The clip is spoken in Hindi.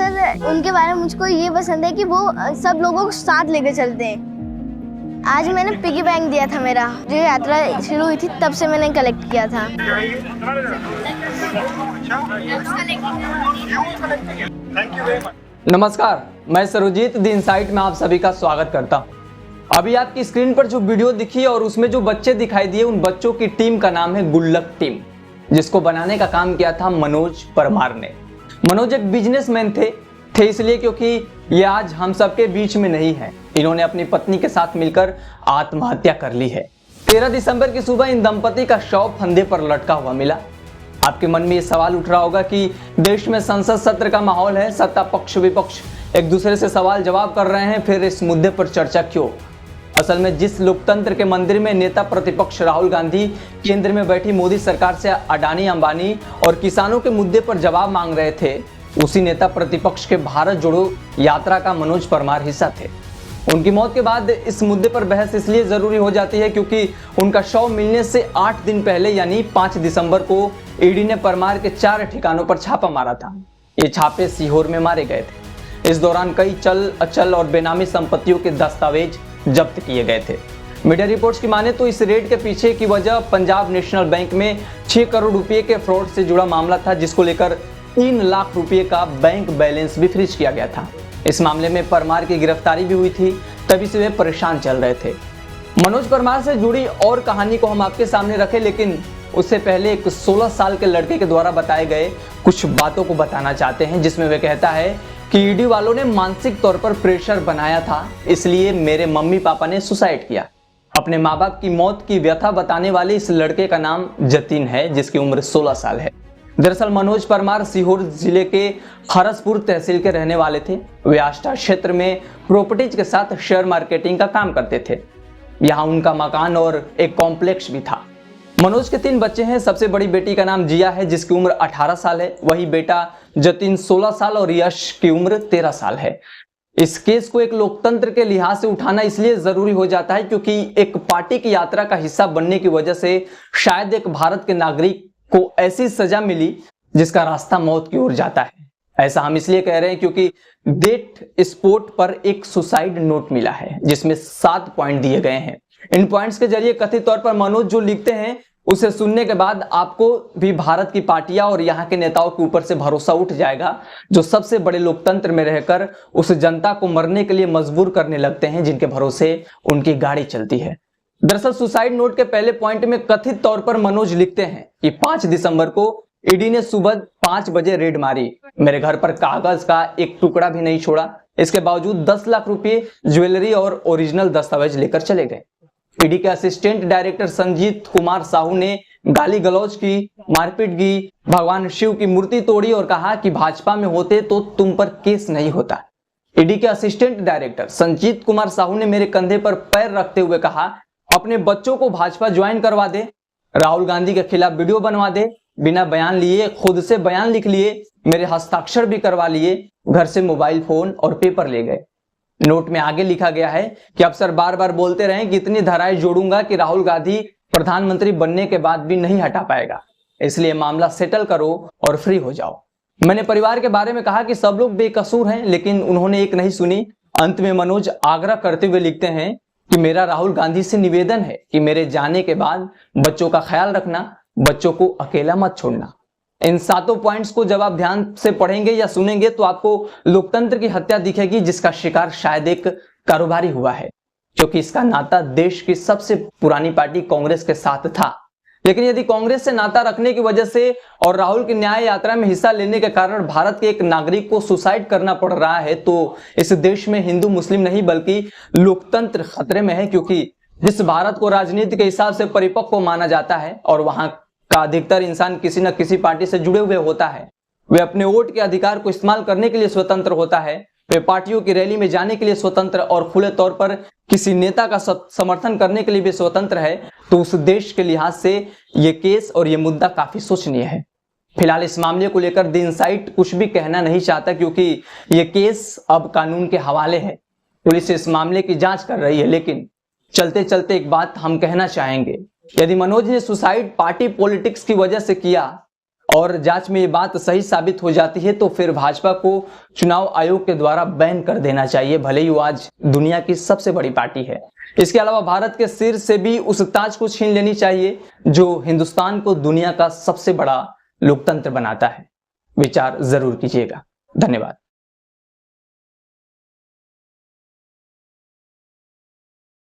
सर उनके बारे में मुझको ये पसंद है कि वो सब लोगों को साथ लेके चलते हैं। आज मैंने पिगी बैंक दिया था, मेरा जो यात्रा शुरू हुई थी तब से मैंने कलेक्ट किया था। नमस्कार, मैं सरोजीत द इनसाइट में आप सभी का स्वागत करता हूं। अभी आपकी स्क्रीन पर जो वीडियो दिखी और उसमें जो बच्चे दिखाई दिए, उन बच्चों की टीम का नाम है गुल्लक टीम, जिसको बनाने का काम किया था मनोज परमार ने। मनोज एक बिजनेसमैन थे इसलिए क्योंकि ये आज हम सबके बीच में नहीं है। इन्होंने अपनी पत्नी के साथ मिलकर आत्महत्या कर ली है। 13 दिसंबर की सुबह इन दंपति का शव फंदे पर लटका हुआ मिला। आपके मन में ये सवाल उठ रहा होगा कि देश में संसद सत्र का माहौल है, सत्ता पक्ष विपक्ष एक दूसरे से सवाल जवाब कर रहे हैं, फिर इस मुद्दे पर चर्चा क्यों? असल में जिस लोकतंत्र के मंदिर में नेता प्रतिपक्ष राहुल गांधी केंद्र में बैठी मोदी सरकार से अडानी अंबानी और किसानों के मुद्दे पर जवाब मांग रहे थे, उसी नेता प्रतिपक्ष के भारत जोड़ो यात्रा का मनोज परमार हिस्सा थे। उनकी मौत के बाद इस मुद्दे पर बहस इसलिए जरूरी हो जाती है क्योंकि उनका शव मिलने से 8 दिन पहले यानी 5 दिसंबर को ईडी ने परमार के 4 ठिकानों पर छापा मारा था। ये छापे सीहोर में मारे गए थे। इस दौरान कई चल अचल और बेनामी संपत्तियों के दस्तावेज जब्त किए गए थे। मीडिया रिपोर्ट्स की माने तो इस रेड के पीछे की वजह पंजाब नेशनल बैंक में 6 करोड़ रुपए के फ्रॉड से जुड़ा मामला था, जिसको लेकर 3 लाख रुपए का बैंक बैलेंस भी फ्रीज किया गया था। इस मामले में परमार की गिरफ्तारी भी हुई थी, तभी से वे परेशान चल रहे थे। मनोज परमार से जुड़ी और कहानी को हम आपके सामने रखें, लेकिन उससे पहले एक 16 साल के लड़के के द्वारा बताए गए कुछ बातों को बताना चाहते हैं, जिसमें वे कहता है कि ईडी वालों ने मानसिक तौर पर प्रेशर बनाया था, इसलिए मेरे मम्मी पापा ने सुसाइड किया। अपने माँ बाप की मौत की व्यथा बताने वाले इस लड़के का नाम जतिन है, जिसकी उम्र 16 साल है। दरअसल मनोज परमार सीहोर जिले के हरसपुर तहसील के रहने वाले थे। वे आष्टा क्षेत्र में प्रॉपर्टीज के साथ शेयर मार्केटिंग का काम करते थे। यहाँ उनका मकान और एक कॉम्प्लेक्स भी था। मनोज के 3 बच्चे हैं। सबसे बड़ी बेटी का नाम जिया है, जिसकी उम्र 18 साल है। वही बेटा जतिन 16 साल और यश की उम्र 13 साल है। इस केस को एक लोकतंत्र के लिहाज से उठाना इसलिए जरूरी हो जाता है क्योंकि एक पार्टी की यात्रा का हिस्सा बनने की वजह से शायद एक भारत के नागरिक को ऐसी सजा मिली जिसका रास्ता मौत की ओर जाता है। ऐसा हम इसलिए कह रहे हैं क्योंकि डेट स्पॉट पर एक सुसाइड नोट मिला है, जिसमें 7 पॉइंट दिए गए हैं। इन पॉइंट्स के जरिए कथित तौर पर मनोज जो लिखते हैं, उसे सुनने के बाद आपको भी भारत की पार्टियां और यहाँ के नेताओं के ऊपर से भरोसा उठ जाएगा, जो सबसे बड़े लोकतंत्र में रहकर उस जनता को मरने के लिए मजबूर करने लगते हैं जिनके भरोसे उनकी गाड़ी चलती है। दरअसल सुसाइड नोट के पहले पॉइंट में कथित तौर पर मनोज लिखते हैं कि 5 दिसंबर को ईडी ने सुबह 5 बजे रेड मारी, मेरे घर पर कागज का एक टुकड़ा भी नहीं छोड़ा। इसके बावजूद 10 लाख रुपए ज्वेलरी और ओरिजिनल दस्तावेज लेकर चले गए। ईडी के असिस्टेंट डायरेक्टर संजीत कुमार साहू ने गाली गलौज की, मारपीट की, भगवान शिव की मूर्ति तोड़ी और कहा कि भाजपा में होते तो तुम पर केस नहीं होता। ईडी के असिस्टेंट डायरेक्टर संजीत कुमार साहू ने मेरे कंधे पर पैर रखते हुए कहा, अपने बच्चों को भाजपा ज्वाइन करवा दे, राहुल गांधी के खिलाफ वीडियो बनवा दे, बिना बयान लिए खुद से बयान लिख लिए, मेरे हस्ताक्षर भी करवा लिए, घर से मोबाइल फोन और पेपर ले गए। नोट में आगे लिखा गया है कि अफसर बार बार बोलते रहे कि इतनी धाराएं जोड़ूंगा कि राहुल गांधी प्रधानमंत्री बनने के बाद भी नहीं हटा पाएगा, इसलिए मामला सेटल करो और फ्री हो जाओ। मैंने परिवार के बारे में कहा कि सब लोग बेकसूर हैं, लेकिन उन्होंने एक नहीं सुनी। अंत में मनोज आग्रह करते हुए लिखते हैं कि मेरा राहुल गांधी से निवेदन है कि मेरे जाने के बाद बच्चों का ख्याल रखना, बच्चों को अकेला मत छोड़ना। इन 7 पॉइंट्स को जब आप ध्यान से पढ़ेंगे या सुनेंगे तो आपको लोकतंत्र की हत्या दिखेगी, जिसका शिकार शायद एक कारोबारी हुआ है, क्योंकि इसका नाता देश की सबसे पुरानी पार्टी कांग्रेस के साथ था। लेकिन यदि कांग्रेस से नाता रखने की वजह से और राहुल की न्याय यात्रा में हिस्सा लेने के कारण भारत के एक नागरिक को सुसाइड करना पड़ रहा है, तो इस देश में हिंदू मुस्लिम नहीं बल्कि लोकतंत्र खतरे में है। क्योंकि जिस भारत को राजनीति के हिसाब से परिपक्व माना जाता है और वहां का अधिकतर इंसान किसी न किसी पार्टी से जुड़े हुए होता है, वे अपने वोट के अधिकार को इस्तेमाल करने के लिए स्वतंत्र होता है, वे पार्टियों की रैली में जाने के लिए स्वतंत्र और खुले तौर पर किसी नेता का समर्थन करने के लिए भी स्वतंत्र है, तो उस देश के लिहाज से ये केस और ये मुद्दा काफी सोचनीय है। फिलहाल इस मामले को लेकर द इनसाइट कुछ भी कहना नहीं चाहता, क्योंकि ये केस अब कानून के हवाले है। पुलिस इस मामले की जांच कर रही है। लेकिन चलते चलते एक बात हम कहना चाहेंगे, यदि मनोज ने सुसाइड पार्टी पॉलिटिक्स की वजह से किया और जांच में ये बात सही साबित हो जाती है तो फिर भाजपा को चुनाव आयोग के द्वारा बैन कर देना चाहिए, भले ही वो आज दुनिया की सबसे बड़ी पार्टी है। इसके अलावा भारत के सिर से भी उस ताज को छीन लेनी चाहिए जो हिंदुस्तान को दुनिया का सबसे बड़ा लोकतंत्र बनाता है। विचार जरूर कीजिएगा। धन्यवाद।